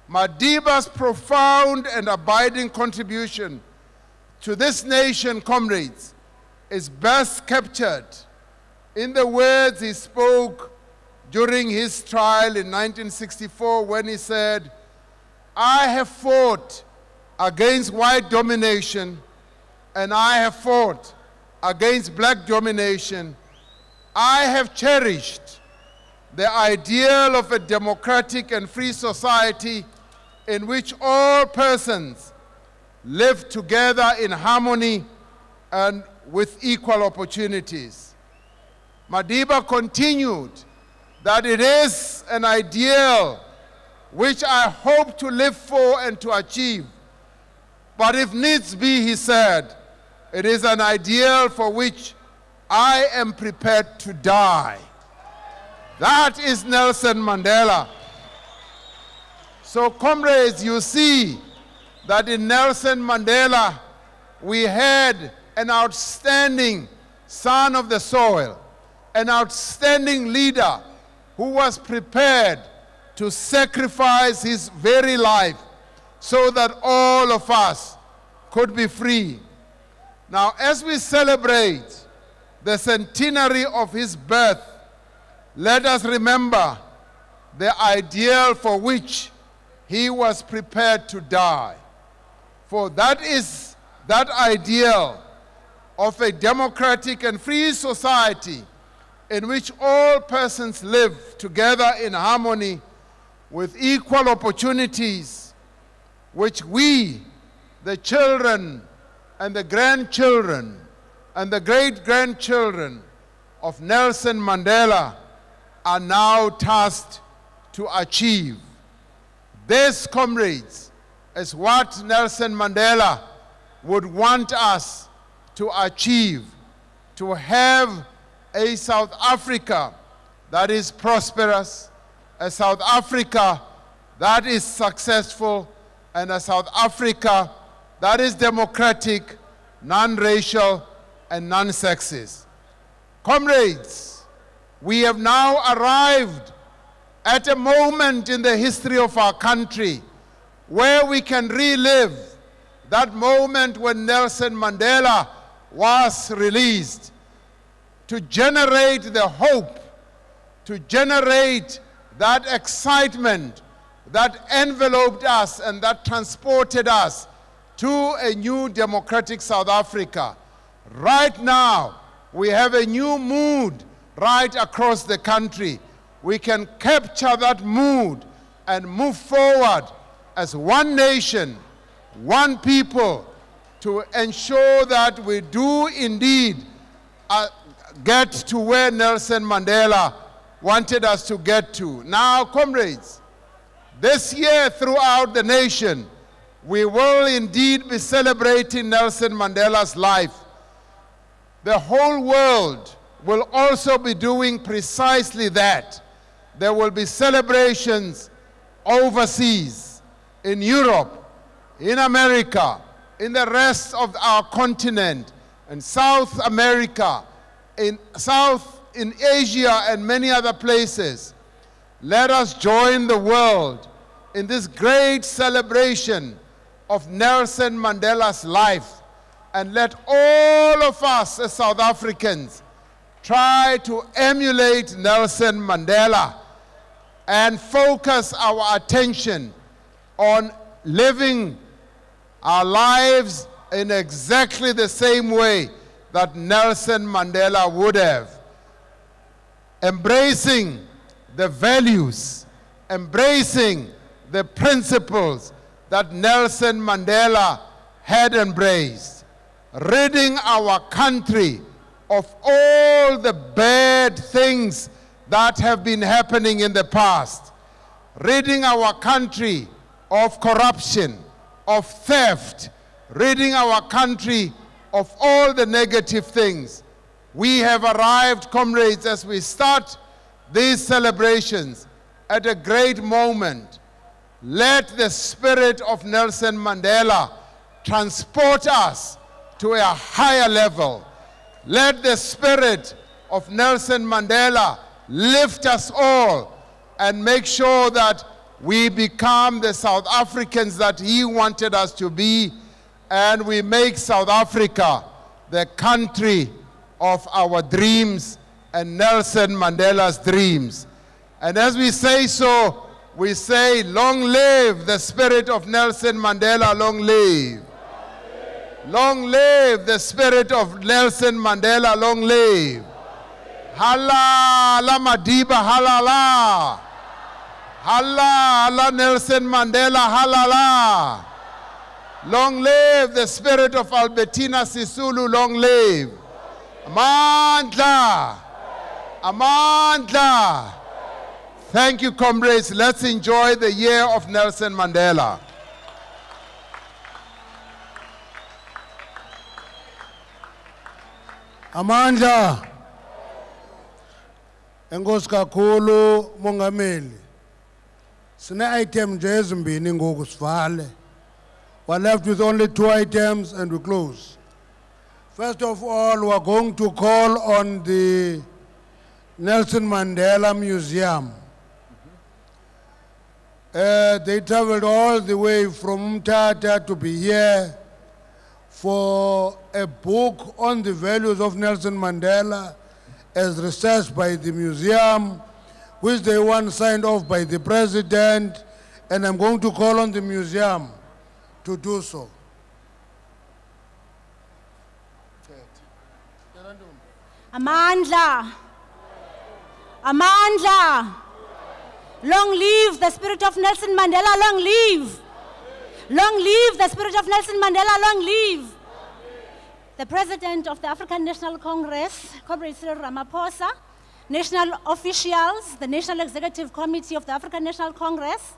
Madiba's profound and abiding contribution to this nation, comrades, is best captured in the words he spoke during his trial in 1964 when he said, "I have fought against white domination and I have fought against black domination. I have cherished the ideal of a democratic and free society in which all persons live together in harmony and with equal opportunities." Madiba continued that it is an ideal which I hope to live for and to achieve. But if needs be, he said, it is an ideal for which I am prepared to die. That is Nelson Mandela. So, comrades, you see that in Nelson Mandela, we had an outstanding son of the soil, an outstanding leader who was prepared to sacrifice his very life so that all of us could be free. Now, as we celebrate the centenary of his birth, let us remember the ideal for which he was prepared to die. For that is that ideal of a democratic and free society in which all persons live together in harmony with equal opportunities, which we, the children and the grandchildren and the great-grandchildren of Nelson Mandela are now tasked to achieve. This, comrades, is what Nelson Mandela would want us to achieve, to have a South Africa that is prosperous, a South Africa that is successful, and a South Africa that is democratic, non-racial, and non-sexist. Comrades, we have now arrived at a moment in the history of our country where we can relive that moment when Nelson Mandela was released, to generate the hope, to generate that excitement that enveloped us and that transported us to a new democratic South Africa. Right now, we have a new mood right across the country. We can capture that mood and move forward as one nation, one people, to ensure that we do indeed get to where Nelson Mandela wanted us to get to. Now, comrades, this year throughout the nation, we will indeed be celebrating Nelson Mandela's life. The whole world will also be doing precisely that. There will be celebrations overseas, in Europe, in America, in the rest of our continent, in South America, in Asia and many other places. Let us join the world in this great celebration of Nelson Mandela's life, and let all of us as South Africans try to emulate Nelson Mandela and focus our attention on living our lives in exactly the same way that Nelson Mandela would have. Embracing the values, embracing the principles that Nelson Mandela had embraced, ridding our country of all the bad things that have been happening in the past, ridding our country of corruption, of theft, ridding our country of all the negative things. We have arrived, comrades, as we start these celebrations at a great moment. Let the spirit of Nelson Mandela transport us to a higher level. Let the spirit of Nelson Mandela lift us all and make sure that we become the South Africans that he wanted us to be, and we make South Africa the country of our dreams and Nelson Mandela's dreams. And as we say so, we say, long live the spirit of Nelson Mandela, long live. Long live the spirit of Nelson Mandela, long live. Halala Madiba, halala. Halala Nelson Mandela, halala. Long live the spirit of Albertina Sisulu, long live. Amandla. Amandla. Thank you, comrades. Let's enjoy the year of Nelson Mandela. Amandla. Enkosi kakhulu Mongameli. Sine item nje ezimbini ngoku sivale. We're left with only 2 items and we close. First of all, we're going to call on the Nelson Mandela Museum. They traveled all the way from Mthatha to be here for a book on the values of Nelson Mandela as researched by the museum, which they want signed off by the president, and I'm going to call on the museum to do so. Amandla. Amandla. Long live the spirit of Nelson Mandela, long live. Long live the spirit of Nelson Mandela, long live. The President of the African National Congress, Comrade Cyril Ramaphosa, national officials, the National Executive Committee of the African National Congress,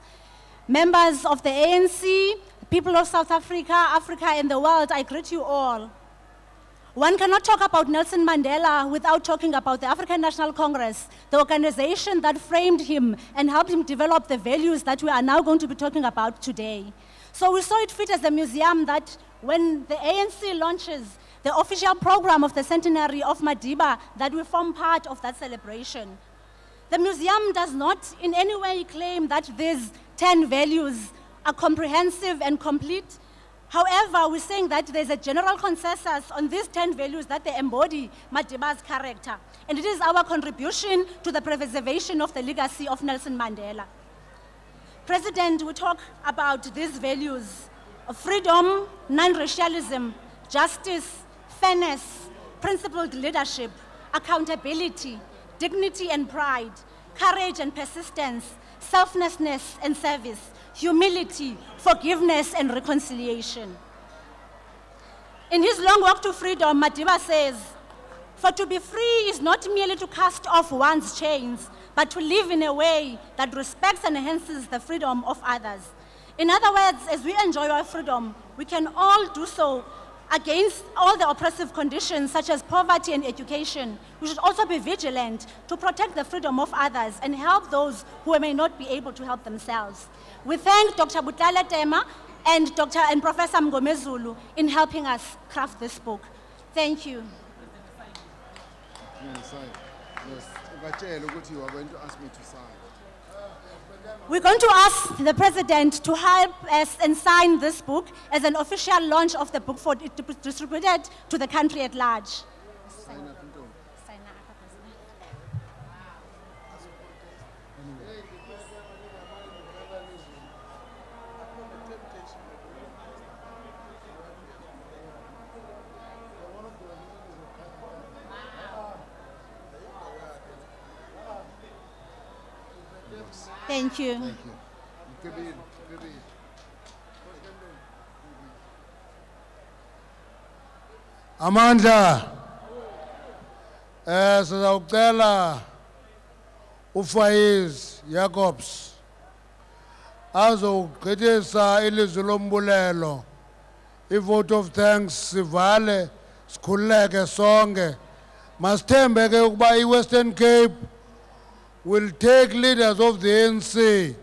members of the ANC, people of South Africa, Africa and the world, I greet you all. One cannot talk about Nelson Mandela without talking about the African National Congress, the organization that framed him and helped him develop the values that we are now going to be talking about today. So we saw it fit as a museum that when the ANC launches the official program of the Centenary of Madiba, that we form part of that celebration. The museum does not in any way claim that these 10 values are comprehensive and complete. However, we're saying that there's a general consensus on these 10 values that they embody Madiba's character. And it is our contribution to the preservation of the legacy of Nelson Mandela. President, we talk about these values of freedom, non-racialism, justice, fairness, principled leadership, accountability, dignity and pride, courage and persistence, selflessness and service, humility, forgiveness and reconciliation. In his long walk to freedom, Madiba says, "For to be free is not merely to cast off one's chains, but to live in a way that respects and enhances the freedom of others." In other words, as we enjoy our freedom, we can all do so against all the oppressive conditions such as poverty and education. We should also be vigilant to protect the freedom of others and help those who may not be able to help themselves. We thank Dr. Butlala Tema and Professor Mngomezulu in helping us craft this book. Thank you. We're going to ask the President to help us and sign this book as an official launch of the book for it to be distributed to the country at large. Thank you. Thank you. Amandla. Sizawucela uFaiz Jacobs azogqithisa ilizwi lombulelo, i-vote of thanks sivale sikhululeke sonke. Masithembe ke ukuba i-Western Cape will take leaders of the ANC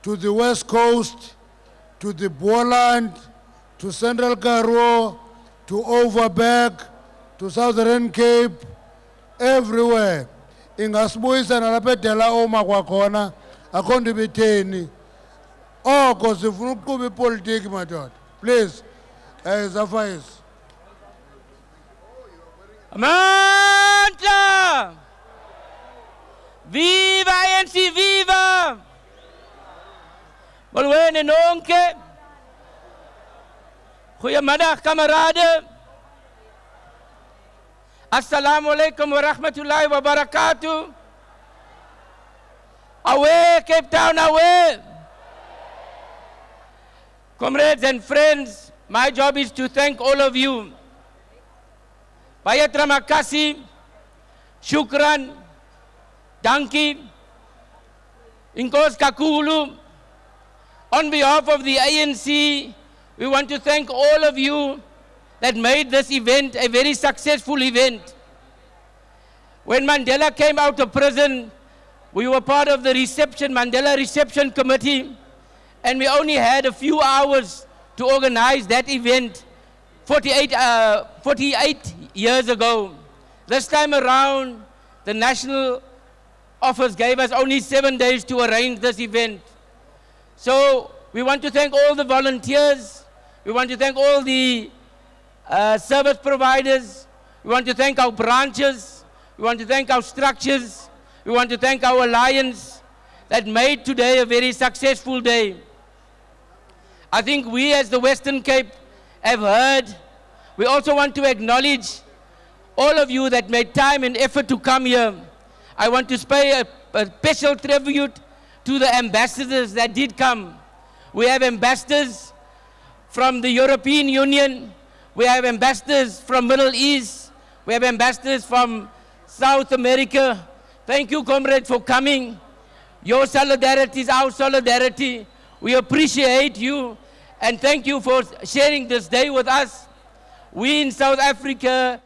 to the West Coast, to the Boland, to Central Karoo, to Overberg, to Southern Cape, everywhere. Ingasibuyisa nalapha edela oma kwakhona akho nto ibitheni. Oko sifuna ukuqhuba ipolitiki madoda. Please, Zafais. Amandla! Viva ANC, viva! Molweni nonke. Goeiemiddag kameraden. Assalamu alaikum wa rahmatullahi wa barakatuh. Away, Cape Town, away. Comrades and friends, my job is to thank all of you. Baie terima kasih, shukran, dankie. Inkos Kakulu, on behalf of the ANC, we want to thank all of you that made this event a very successful event. When Mandela came out of prison, we were part of the Mandela Reception Committee, and we only had a few hours to organize that event 48 years ago. This time around, the National Office gave us only 7 days to arrange this event. So we want to thank all the volunteers. We want to thank all the service providers. We want to thank our branches. We want to thank our structures. We want to thank our alliance that made today a very successful day. I think we as the Western Cape have heard. We also want to acknowledge all of you that made time and effort to come here. I want to pay a special tribute to the ambassadors that did come. We have ambassadors from the European Union. We have ambassadors from Middle East. We have ambassadors from South America. Thank you, comrades, for coming. Your solidarity is our solidarity. We appreciate you, and thank you for sharing this day with us. We in South Africa